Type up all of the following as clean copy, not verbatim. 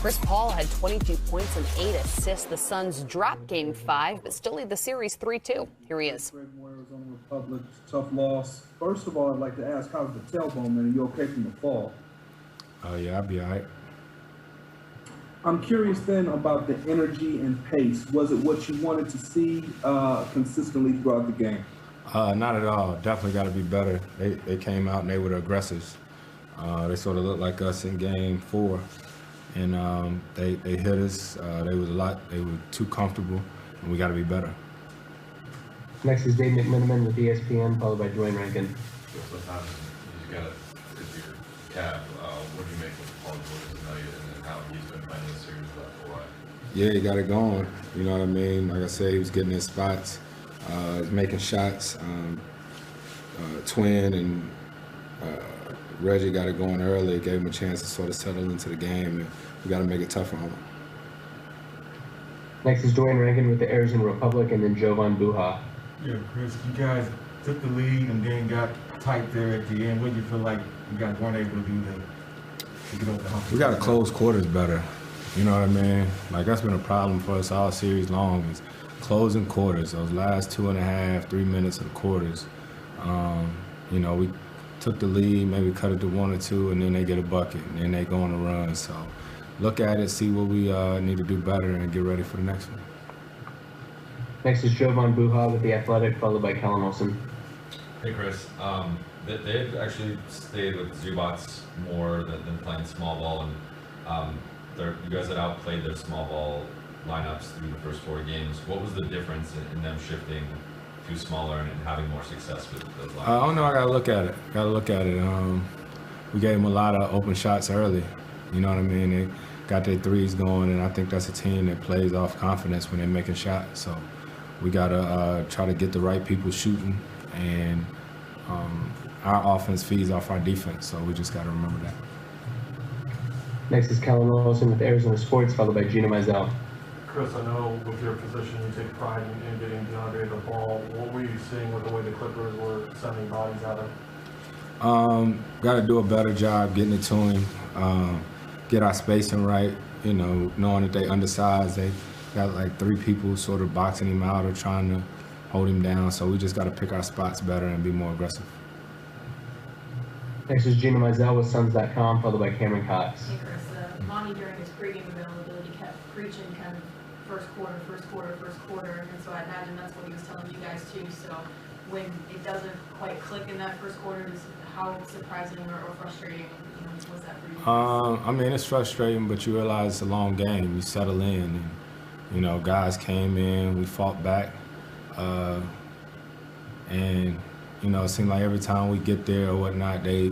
Chris Paul had 22 points and 8 assists. The Suns dropped Game 5, but still lead the series 3-2. Here he is. Arizona Republic, tough loss. First of all, I'd like to ask, how's the tailbone, man? Are you okay from the fall? Yeah, I'll be all right. I'm curious then about the energy and pace. Was it what you wanted to see consistently throughout the game? Not at all. Definitely got to be better. They came out and they were the aggressors. They sort of looked like us in Game 4, and they hit us. They were too comfortable, and we got to be better. Next is Dave McMiniman with ESPN, followed by Dwayne Rankin. Sometimes you got to tip your cap. What do you make of Paul George tonight and how he's been playing this series for a while? Yeah, he got it going. You know what I mean? Like I said, he was getting his spots. He's making shots. Twin and Reggie got it going early. Gave him a chance to sort of settle into the game, and we got to make it tougher on him. Next is Dwayne Rankin with the Arizona Republic, and then Jovan Buha. Yeah, Chris, you guys took the lead and then got tight there at the end. What do you feel like you guys weren't able to do to get over the hump? We got to close quarters better. You know what I mean? Like, that's been a problem for us all series long, is closing quarters. Those last 2.5, 3 minutes of the quarters. You know, we took the lead, maybe cut it to 1 or 2, and then they get a bucket, and then they go on a run. So look at it, see what we need to do better, and get ready for the next one. Next is Jovan Buha with the Athletic, followed by Kellen Olson. Hey, Chris. They've actually stayed with Zubats more than playing small ball, and you guys had outplayed their small ball lineups through the first 4 games. What was the difference in them shifting to smaller and having more success with those lineups? I don't know. I got to look at it. We gave them a lot of open shots early. You know what I mean? They got their threes going, and I think that's a team that plays off confidence when they're making shots. So we got to try to get the right people shooting, and our offense feeds off our defense. So we just got to remember that. Next is Kellen Olson with Arizona Sports, followed by Gina Mizell. Chris, I know with your position, you take pride in getting DeAndre the ball. What were you seeing with the way the Clippers were sending bodies out of? Got to do a better job getting it to him, get our spacing right, you know, knowing that they undersized. They got like 3 people sort of boxing him out or trying to hold him down. So we just got to pick our spots better and be more aggressive. Next is Gina Mizell with Suns.com, followed by Cameron Cox. Hey Chris, Monty during his pregame availability kept preaching kind of first quarter, and so I imagine that's what he was telling you guys too. So when it doesn't quite click in that first quarter, how surprising or frustrating was that for you? I mean, it's frustrating, but you realize it's a long game. You settle in, and you know, guys came in, we fought back, and you know, it seemed like every time we get there or whatnot, they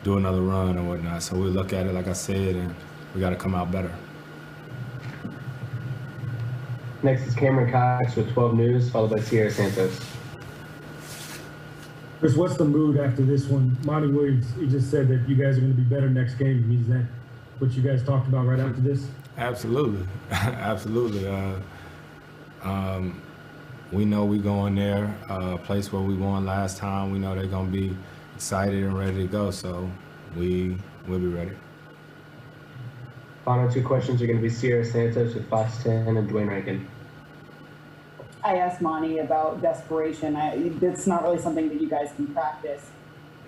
do another run or whatnot. So we look at it, like I said, and we got to come out better. Next is Cameron Cox with 12 News, followed by Sierra Santos. Chris, what's the mood after this one? Monty Williams, he just said that you guys are going to be better next game. Is that what you guys talked about right after this? Absolutely. Absolutely. We know we go in there, a place where we won last time. We know they're going to be excited and ready to go, so we'll be ready. Final 2 questions are going to be Sierra Santos with Fox 10 and Dwayne Rankin. I asked Monty about desperation. It's not really something that you guys can practice.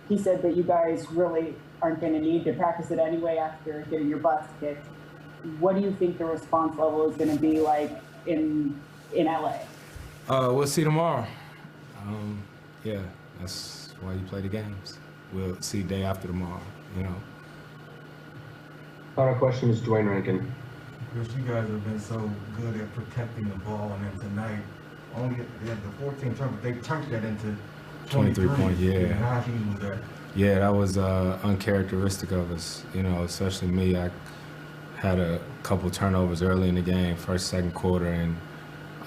He said that you guys really aren't going to need to practice it anyway after getting your butts kicked. What do you think the response level is going to be like in LA? We'll see tomorrow. Yeah, that's why you play the games. We'll see day after tomorrow, you know. Final question is Dwayne Rankin. Chris, you guys have been so good at protecting the ball, and then tonight, only the 14 turnovers, they turned that into 23 points, yeah. How huge was that? Yeah, that was uncharacteristic of us, you know, especially me. I had a couple turnovers early in the game, first, second quarter, and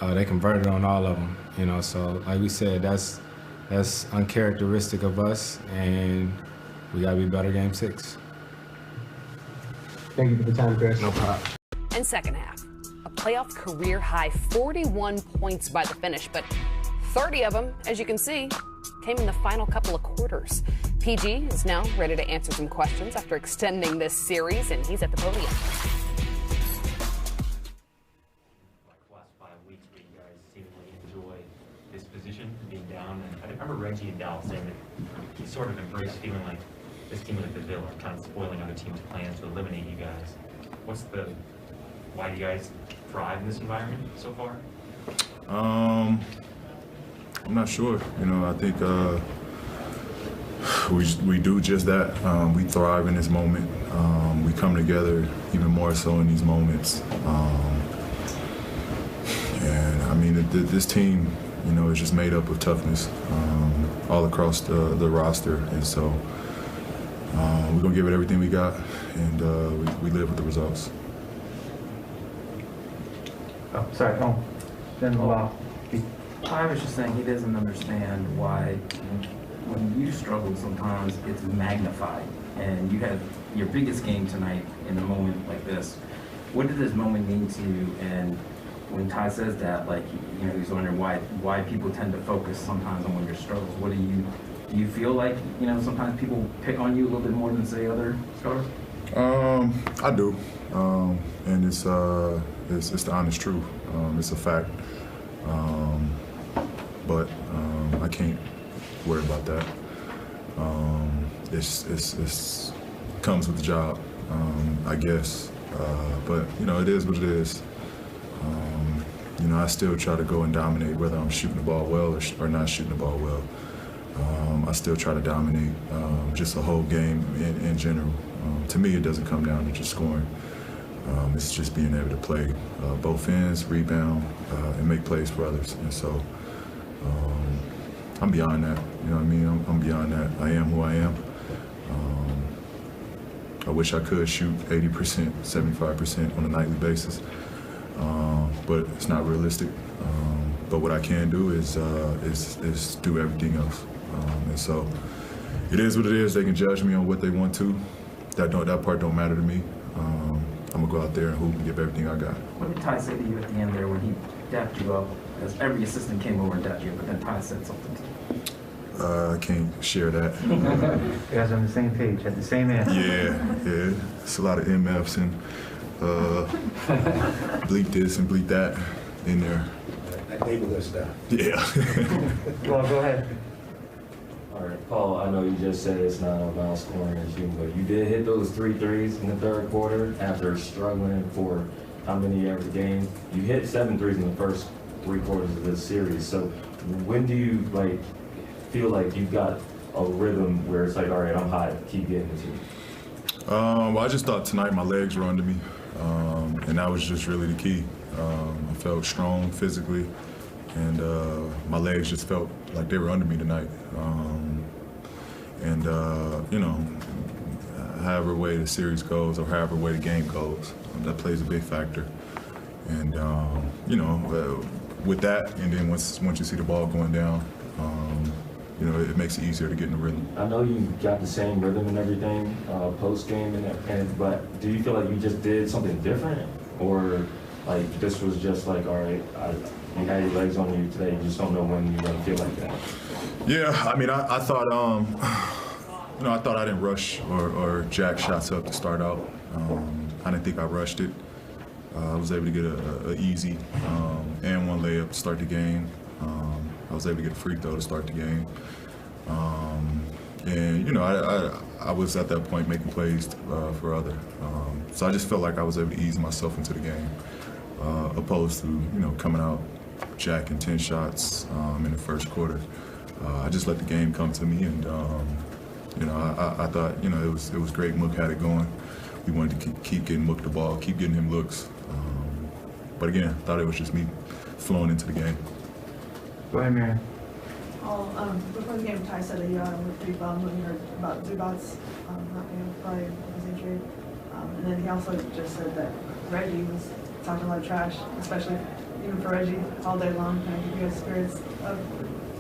they converted on all of them, you know. So, like we said, that's uncharacteristic of us, and we got to be better game 6. Thank you for the time, Chris. No problem. And second half, a playoff career high 41 points by the finish, but 30 of them, as you can see, came in the final couple of quarters. PG is now ready to answer some questions after extending this series, and he's at the podium. remember Reggie and Dallas saying that he sort of embraced feeling like this team was like the villain, kind of spoiling other teams' plans to eliminate you guys. Why do you guys thrive in this environment so far? I'm not sure. You know, I think we do just that. We thrive in this moment. We come together even more so in these moments. And I mean, this team, you know, is just made up of toughness all across the roster. And so we're going to give it everything we got, and we live with the results. Oh, sorry. Oh, then allow. I was just saying he doesn't understand why when you struggle sometimes it's magnified. And you had your biggest game tonight in a moment like this. What did this moment mean to you? And when Ty says that, like, you know, he's wondering why people tend to focus sometimes on when your struggles. What do you feel like, you know, sometimes people pick on you a little bit more than say other stars? I do, and it's the honest truth. It's a fact, but I can't worry about that. It's comes with the job, I guess. But you know, it is what it is. You know, I still try to go and dominate, whether I'm shooting the ball well or not shooting the ball well. I still try to dominate just the whole game in general. To me, it doesn't come down to just scoring. It's just being able to play both ends, rebound, and make plays for others. And so I'm beyond that. You know what I mean? I'm beyond that. I am who I am. I wish I could shoot 80%, 75% on a nightly basis, but it's not realistic. But what I can do is do everything else. And so it is what it is. They can judge me on what they want to. That part don't matter to me. I'm gonna go out there and hoop and give everything I got. What did Ty say to you at the end there when he dapped you up? As every assistant came over and dapped you up, but then Ty said something to you. I can't share that. You guys are on the same page, at the same answer. Yeah. It's a lot of MFs and bleep this and bleep that in there. That neighborhood stuff. Yeah. Well, go ahead. All right, Paul, I know you just said it's not about scoring and shooting, but you did hit those 3 threes in the third quarter after struggling for how many every game. You hit 7 threes in the first 3 quarters of this series. So when do you feel like you've got a rhythm where it's like, all right, I'm hot, keep getting it to me? Well, I just thought tonight my legs were under me, and that was just really the key. I felt strong physically, and my legs just felt like they were under me tonight. You know, however way the series goes or however way the game goes, that plays a big factor. And you know, with that, and then once you see the ball going down, you know, it makes it easier to get in the rhythm. I know you got the same rhythm and everything post game, but do you feel like you just did something different, or like this was just like, all right, you had your legs on you today, you just don't know when you're gonna feel like that? Yeah, I mean, I thought, you know, I thought I didn't rush or jack shots up to start out. I didn't think I rushed it. I was able to get a easy and one layup to start the game. I was able to get a free throw to start the game. And, you know, I was at that point making plays for other. So I just felt like I was able to ease myself into the game, opposed to, you know, coming out jacking 10 shots in the first quarter. I just let the game come to me, and, you know, I thought, you know, it was great. Mook had it going. We wanted to keep getting Mook the ball, keep getting him looks. But again, I thought it was just me flowing into the game. Go ahead, Marion. Before the game, Ty said that you were pretty bummed when you heard about Zubats not being able to play with his injury. And then he also just said that Reggie was talking a lot of trash, especially even for Reggie, all day long, kind of give you guys spirits.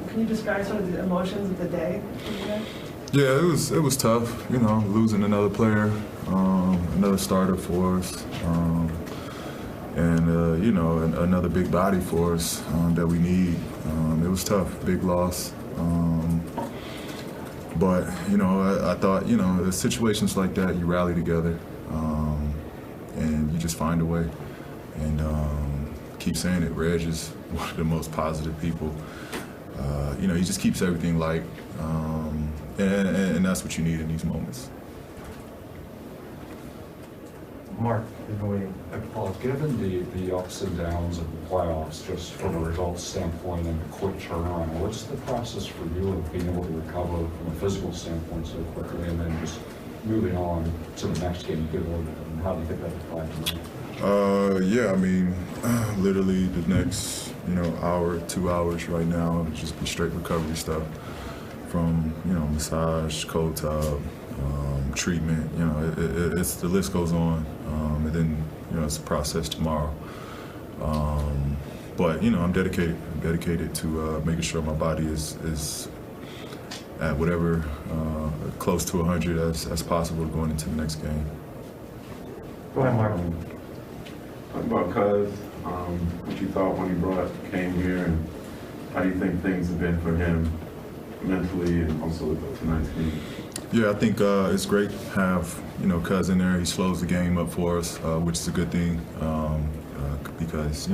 Can you describe sort of the emotions of the day for you guys? Yeah, it was tough, you know, losing another player, another starter for us, and you know, another big body for us that we need. It was tough, big loss. But you know, I thought, you know, situations like that, you rally together, and you just find a way. And keep saying it, Reg is one of the most positive people You know, he just keeps everything light, and that's what you need in these moments. Mark, you've been waiting. Paul, given the ups and downs of the playoffs, just from a results standpoint and a quick turnaround, what's the process for you of being able to recover from a physical standpoint so quickly and then just moving on to the next game? And how do you think that applies tonight? Yeah, I mean, literally the next, hour, 2 hours right now, just be straight recovery stuff from, massage, cold tub, treatment, it's the list goes on, and then, it's a process tomorrow. But, I'm dedicated to making sure my body is at whatever, close to 100 as possible going into the next game. Go ahead, Mark. Talk about Cuz, what you thought when he came here, and how do you think things have been for him mentally and also with tonight's game? Yeah, I think it's great to have, Cuz in there. He slows the game up for us, which is a good thing because,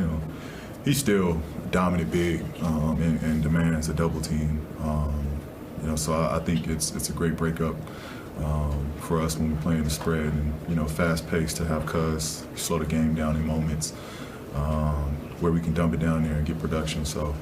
he's still dominant big and demands a double team. So I think it's a great breakup for us when we're playing the spread and, fast pace to have Cuz slow the game down in moments where we can dump it down there and get production. So